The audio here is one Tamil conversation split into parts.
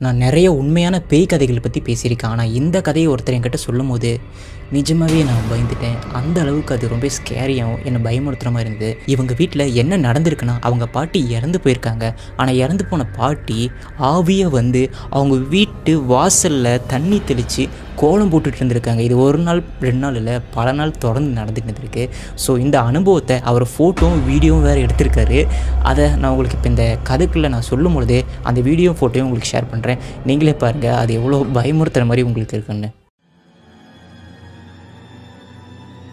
நான் நிறைய உண்மையான பேய் கதைகள் பற்றி பேசியிருக்கேன். ஆனால் இந்த கதையை ஒருத்தர் என்கிட்ட சொல்லும் போது நிஜமாகவே நான் பயந்துட்டேன். அந்த அளவுக்கு அது ரொம்ப ஸ்கேரியாகவும் என்னை பயமுறுத்துகிற மாதிரி இருந்தது. இவங்க வீட்டில் என்ன நடந்திருக்குன்னா, அவங்க பாட்டி இறந்து போயிருக்காங்க. ஆனால் இறந்து போன பாட்டி ஆவியை வந்து அவங்க வீட்டு வாசலில் தண்ணி தெளித்து கோலம் போட்டுட்டு இருந்திருக்காங்க. இது ஒரு நாள் 2 நாள் இல்லை, பல நாள் தொடர்ந்து நடந்துட்டு இருக்கு. ஸோ இந்த அனுபவத்தை அவர் ஃபோட்டோவும் வீடியோவும் வேறு எடுத்திருக்காரு. அதை நான் உங்களுக்கு இப்போ இந்த கதைக்குள்ளே நான் சொல்லும் பொழுது அந்த வீடியோ ஃபோட்டோவும் உங்களுக்கு ஷேர் பண்ணுறேன். நீங்களே பாருங்கள் அது எவ்வளோ பயமுறுத்துகிற மாதிரி உங்களுக்கு இருக்குன்னு.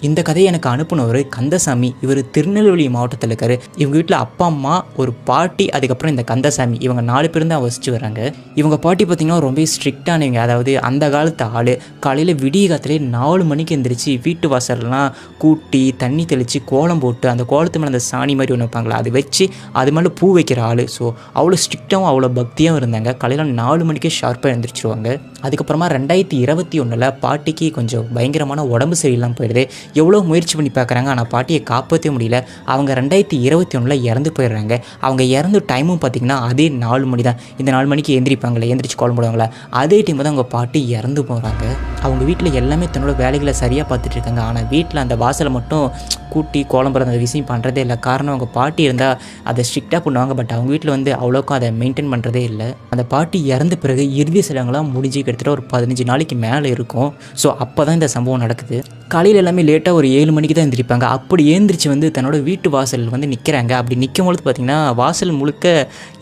இந்த கதையை எனக்கு அனுப்புனவர் கந்தசாமி. இவர் திருநெல்வேலி மாவட்டத்தில் இருக்கார். இவங்க வீட்டில் அப்பா அம்மா, ஒரு பாட்டி, அதுக்கப்புறம் இந்த கந்தசாமி, இவங்க 4 பேர் தான் வசித்து வராங்க. இவங்க பாட்டி பார்த்திங்கன்னா ரொம்ப ஸ்ட்ரிக்டானவங்க. அதாவது அந்த காலத்து ஆள். காலையில் விடிய காலத்திலே 4 மணிக்கு எழுந்திரிச்சு வீட்டு வாசல்லாம் கூட்டி தண்ணி தெளித்து கோலம் போட்டு அந்த கோலத்து மேலே அந்த சாணி மாதிரி ஒன்று வைப்பாங்களா, அது வச்சு அது மேலே பூ வைக்கிற ஆள். ஸோ அவ்வளோ ஸ்ட்ரிக்டாகவும் அவ்வளோ பக்தியாகவும் இருந்தாங்க. காலையில் 4 மணிக்கே ஷார்ப்பாக எழுந்திரிச்சிருவாங்க. அதுக்கப்புறமா 2021 பாட்டிக்கு கொஞ்சம் பயங்கரமான உடம்பு சரியில்லாமல் போயிடுது. எவ்வளோ முயற்சி பண்ணி பார்க்குறாங்க, ஆனால் பாட்டியை காப்பாற்ற முடியல. அவங்க 2021 இறந்து போயிடுறாங்க. அவங்க இறந்த டைமும் பார்த்திங்கன்னா அதே 4 மணி தான். இந்த 4 மணிக்கு எழுந்திரிப்பாங்களே, எழுந்திரிச்சு கோலம் போடுவாங்களே, அதே டைம் தான் அவங்க பாட்டி இறந்து போகிறாங்க. அவங்க வீட்டில் எல்லாமே தன்னோட வேலைகளை சரியாக பார்த்துட்டு இருக்காங்க. ஆனால் வீட்டில் அந்த வாசலை மட்டும் கூட்டி கோலம் போடுற அந்த விஷயம் பண்ணுறதே இல்லை. காரணம் அவங்க பாட்டி இருந்தால் அதை ஸ்ட்ரிக்டாக பண்ணுவாங்க. பட் அவங்க வீட்டில் வந்து அவ்வளோக்கும் அதை மெயின்டைன் பண்ணுறதே இல்லை. அந்த பாட்டி இறந்த பிறகு இறுதி சடங்குலாம் முடிஞ்சு கிட்டத்தட்ட ஒரு 15 நாளைக்கு மேலே இருக்கும். ஸோ அப்போ தான் இந்த சம்பவம் நடக்குது. காலையில் எல்லாமே லேட்டாக ஒரு 7 மணிக்கு தான் எழுந்திரிப்பாங்க. அப்படி எழுந்திரிச்சு வந்து தன்னோட வீட்டு வாசல் வந்து நிற்கிறாங்க. அப்படி நிற்கும் பொழுது பார்த்திங்கன்னா வாசல் முழுக்க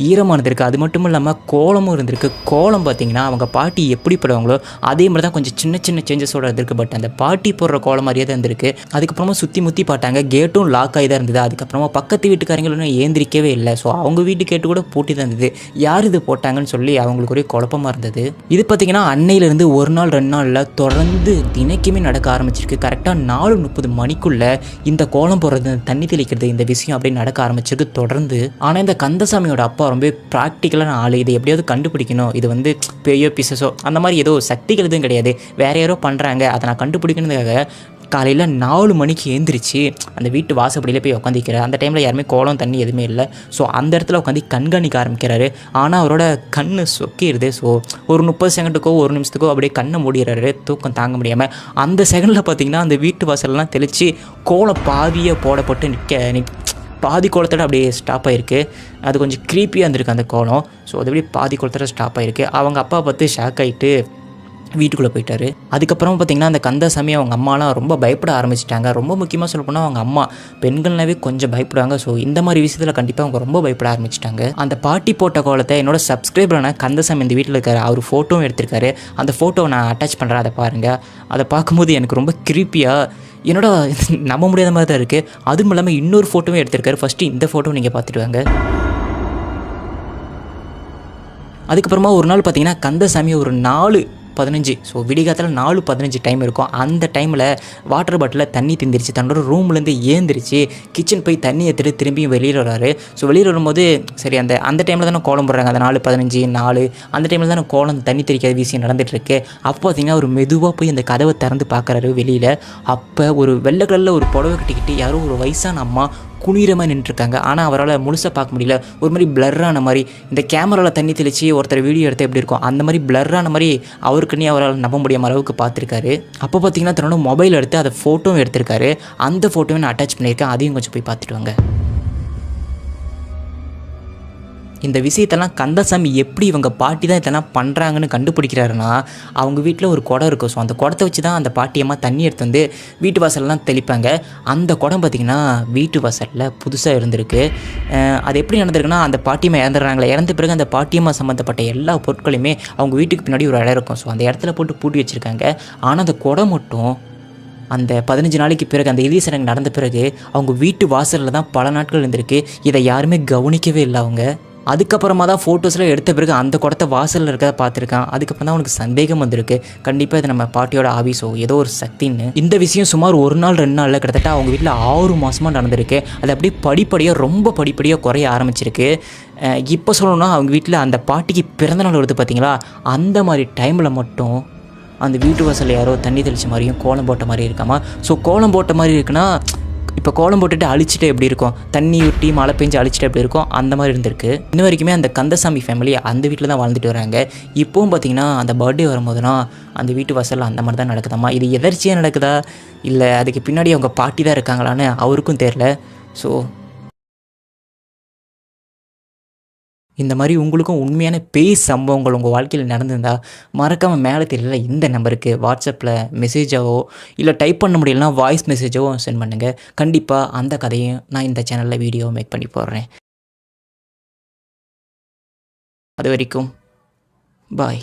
ஈரமாக இருந்திருக்கு. அது மட்டும் இல்லாமல் கோலமும் இருந்திருக்கு. கோலம் பார்த்திங்கன்னா அவங்க பாட்டி எப்படி போடுவாங்களோ அதே மாதிரி தான் கொஞ்சம் சின்ன சின்ன சேஞ்சஸோடு இருந்திருக்கு. பட் அந்த பாட்டி போடுற கோலம் மாதிரியே தான் இருந்திருக்கு. அதுக்கப்புறமா சுற்றி முற்றி பார்த்தாங்க. கேட்டும் லாக் ஆகி தான் இருந்தது. அதுக்கப்புறமா பக்கத்து வீட்டுக்காரங்களும் ஏந்திரிக்கவே இல்லை. ஸோ அவங்க வீட்டு கேட்டு கூட பூட்டி தான் இருந்தது. யார் இது போட்டாங்கன்னு சொல்லி அவங்களுக்கு ஒரே குழப்பமாக இருந்தது. இது பார்த்திங்கன்னா அன்னையிலேருந்து 1 நாள் 2 நாளில் தொடர்ந்து தினைக்குமே நடக்க ஆரம்பிச்சிருக்கு. கரெக்டாக 4:30 மணிக்குள்ளே இந்த கோலம் போடுறது, தண்ணி தெளிக்கிறது, இந்த விஷயம் அப்படியே நடக்க ஆரம்பிச்சிருக்கு தொடர்ந்து. ஆனால் இந்த கந்தசாமியோட அப்பா ரொம்ப ப்ராக்டிக்கலான ஆள். இதை எப்படியாவது கண்டுபிடிக்கணும். இது வந்து பேயோ பிசஸோ அந்த மாதிரி ஏதோ சக்திகள் எதுவும் கிடையாது, வேறு யாரோ பண்ணுறாங்க, அதை நான் கண்டுபிடிக்கணுங்கிறதுக்காக காலையில் 4 மணிக்கு எழுந்திரிச்சு அந்த வீட்டு வாசப்படியில் போய் உட்காந்துக்கிறார். அந்த டைமில் யாருமே கோலம் தண்ணி எதுவுமே இல்லை. ஸோ அந்த இடத்துல உட்காந்து கண்காணிக்க ஆரம்பிக்கிறாரு. ஆனால் அவரோட கண் சொக்கிடுது. ஸோ ஒரு 30 செகண்டுக்கோ 1 நிமிஷத்துக்கோ அப்படியே கண்ணை மூடிடுறாரு, தூக்கம் தாங்க முடியாமல். அந்த செகண்டில் பார்த்திங்கன்னா அந்த வீட்டு வாசல்லாம் தெளித்து கோலம் பாதியை போடப்பட்டு பாதி கோலத்தோட அப்படியே ஸ்டாப் ஆகிருக்கு. அது கொஞ்சம் க்ரீப்பியாக இருந்திருக்கு அந்த கோலம். ஸோ அது அப்படியே பாதி கோலத்தோட ஸ்டாப் ஆகிருக்கு. அவங்க அப்பா பார்த்து ஷாக் ஆகிட்டு வீட்டுக்குள்ளே போயிட்டார். அதுக்கப்புறம் பார்த்திங்கன்னா அந்த கந்தசாமி அவங்க அம்மாலாம் ரொம்ப பயப்பட ஆரம்பிச்சிட்டாங்க. ரொம்ப முக்கியமாக சொல்ல போனால் அவங்க அம்மா பெண்கள்னாவே கொஞ்சம் பயப்படுவாங்க. ஸோ இந்த மாதிரி விஷயத்தில் கண்டிப்பாக அவங்க ரொம்ப பயப்பட ஆரம்பிச்சிட்டாங்க. அந்த பாட்டி போட்ட கோலத்தை என்னோட சப்ஸ்கிரைபரான கந்தசாமி இந்த வீட்டில் இருக்கார், அவர் ஃபோட்டோவும் எடுத்திருக்காரு. அந்த ஃபோட்டோவை நான் அட்டாச் பண்ணுறேன், அதை பாருங்கள். அதை பார்க்கும்போது எனக்கு ரொம்ப கிரீப்பியாக என்னோட நம்ப முடியாத மாதிரி தான் இருக்குது. அதுவும் இல்லாமல் இன்னொரு ஃபோட்டோவும் எடுத்திருக்காரு. ஃபஸ்ட்டு இந்த ஃபோட்டோவை நீங்கள் பார்த்துட்டு வாங்க. அதுக்கப்புறமா ஒரு நாள் பார்த்திங்கன்னா கந்தசாமி ஒரு 4:15, ஸோ விடிகாலத்தில் 4:15 டைம் இருக்கும். அந்த டைமில் வாட்டர் பாட்டிலில் தண்ணி திந்திரிச்சு தன்னோட ரூம்லேருந்து ஏந்திரிச்சு கிச்சன் போய் தண்ணி எடுத்துகிட்டு திரும்பியும் வெளியில் வராரு. ஸோ வெளியில் வரும்போது சரி அந்த டைமில் தானே கோலம் போடுறாங்க. அந்த 4:15 4 அந்த டைமில் தானே கோலம் தண்ணி தெளிக்காத விஷயம் நடந்துகிட்ருக்கு. அப்போ பார்த்திங்கன்னா ஒரு மெதுவாக போய் அந்த கதவை திறந்து பார்க்குறாரு வெளியில். அப்போ ஒரு வெள்ளை கலரில் ஒரு புடவை கட்டிக்கிட்டு யாரோ ஒரு வயசான அம்மா குனிகிற மாதிரி நின்றுருக்காங்க. ஆனால் அவரால் முழுசாக பார்க்க முடியல. ஒரு மாதிரி பிளர்ரான மாதிரி, இந்த கேமராவில் தண்ணி தெளித்து ஒருத்தர் வீடியோ எடுத்தால் எப்படி இருக்கும் அந்த மாதிரி பிளர்ரான மாதிரி அவருக்குன்னே அவரால் நம்ப முடியாத அளவுக்கு பார்த்துருக்காரு. அப்போ பார்த்திங்கன்னா தன்னோட மொபைல் எடுத்து அதை ஃபோட்டோவும் எடுத்திருக்காரு. அந்த ஃபோட்டோவை நான் அட்டாச் பண்ணியிருக்கேன், அதையும் கொஞ்சம் போய் பார்த்துட்டு வாங்க. இந்த விஷயத்தெல்லாம் கந்தசாமி எப்படி இவங்க பாட்டி தான் இதெல்லாம் பண்ணுறாங்கன்னு கண்டுபிடிக்கிறாருன்னா, அவங்க வீட்டில் ஒரு குடம் இருக்கும். ஸோ அந்த குடத்தை வச்சு தான் அந்த பாட்டியம்மா தண்ணி எடுத்து வந்து வீட்டு வாசல்லாம் தெளிப்பாங்க. அந்த குடம் பார்த்திங்கன்னா வீட்டு வாசலில் புதுசாக இருந்திருக்கு. அது எப்படி நடந்திருக்குன்னா, அந்த பாட்டியம்மா இறந்துடுறாங்களே, இறந்த பிறகு அந்த பாட்டியம்மா சம்மந்தப்பட்ட எல்லா பொருட்களையுமே அவங்க வீட்டுக்கு பின்னாடி ஒரு இடம் இருக்கும். ஸோ அந்த இடத்துல போட்டு பூட்டி வச்சுருக்காங்க. ஆனால் அந்த குடம் மட்டும் அந்த 15 நாளைக்கு பிறகு, அந்த இறுதி சடங்கு நடந்த பிறகு அவங்க வீட்டு வாசலில் தான் பல நாட்கள் இருந்திருக்கு. இதை யாருமே கவனிக்கவே இல்லை அவங்க. அதுக்கப்புறமா தான் ஃபோட்டோஸ்லாம் எடுத்த பிறகு அந்த குடத்தை வாசலில் இருக்கிறத பார்த்துருக்கான். அதுக்கப்புறம் தான் அவனுக்கு சந்தேகம் வந்திருக்கு, கண்டிப்பாக இது நம்ம பாட்டியோட ஆவிஸோ ஏதோ ஒரு சக்தின்னு. இந்த விஷயம் சுமார் 1 நாள் 2 நாளில் கிட்டத்தட்ட அவங்க வீட்டில் 6 மாதமாக நடந்திருக்கு. அது அப்படியே படிப்படியாக ரொம்ப படிப்படியாக குறைய ஆரம்பிச்சிருக்கு. இப்போ சொல்லணும்னா அவங்க வீட்டில் அந்த பாட்டிக்கு பிறந்தநாள் வருது பார்த்திங்களா, அந்த மாதிரி டைமில் மட்டும் அந்த வீட்டு வாசலில் யாரோ தண்ணி தெளித்த மாதிரியும் கோலம் போட்ட மாதிரி இருக்காமா. ஸோ கோலம் போட்ட மாதிரி இருக்குன்னா இப்போ கோலம் போட்டுட்டு அழிச்சிட்டு எப்படி இருக்கும், தண்ணி ஊட்டி மழை பெஞ்சு அழிச்சிட்டு எப்படி இருக்கும், அந்த மாதிரி இருந்திருக்கு. இன்ன வரைக்குமே அந்த கந்தசாமி ஃபேமிலி அந்த வீட்டில் தான் வாழ்ந்துட்டு வராங்க. இப்போவும் பார்த்திங்கன்னா அந்த பர்த்டே வரும்போதுனா அந்த வீட்டு வாசலில் அந்த மாதிரி தான் நடக்குதாம்மா. இது எதர்ச்சியாக நடக்குதா இல்லை அதுக்கு பின்னாடி அவங்க பாட்டி தான் இருக்காங்களான்னு அவருக்கும் தெரில. ஸோ இந்த மாதிரி உங்களுக்கும் உண்மையான பேய் சம்பவங்கள் உங்கள் வாழ்க்கையில் நடந்திருந்தால் மறக்காமல் மேலே தெரியல இந்த நம்பருக்கு வாட்ஸ்அப்பில் மெசேஜாவோ இல்லை டைப் பண்ண முடியலனா வாய்ஸ் மெசேஜாவோ சென்ட் பண்ணுங்கள். கண்டிப்பாக அந்த கதையும் நான் இந்த சேனலில் வீடியோ மேக் பண்ணி போடுறேன். அது வரைக்கும் பாய்.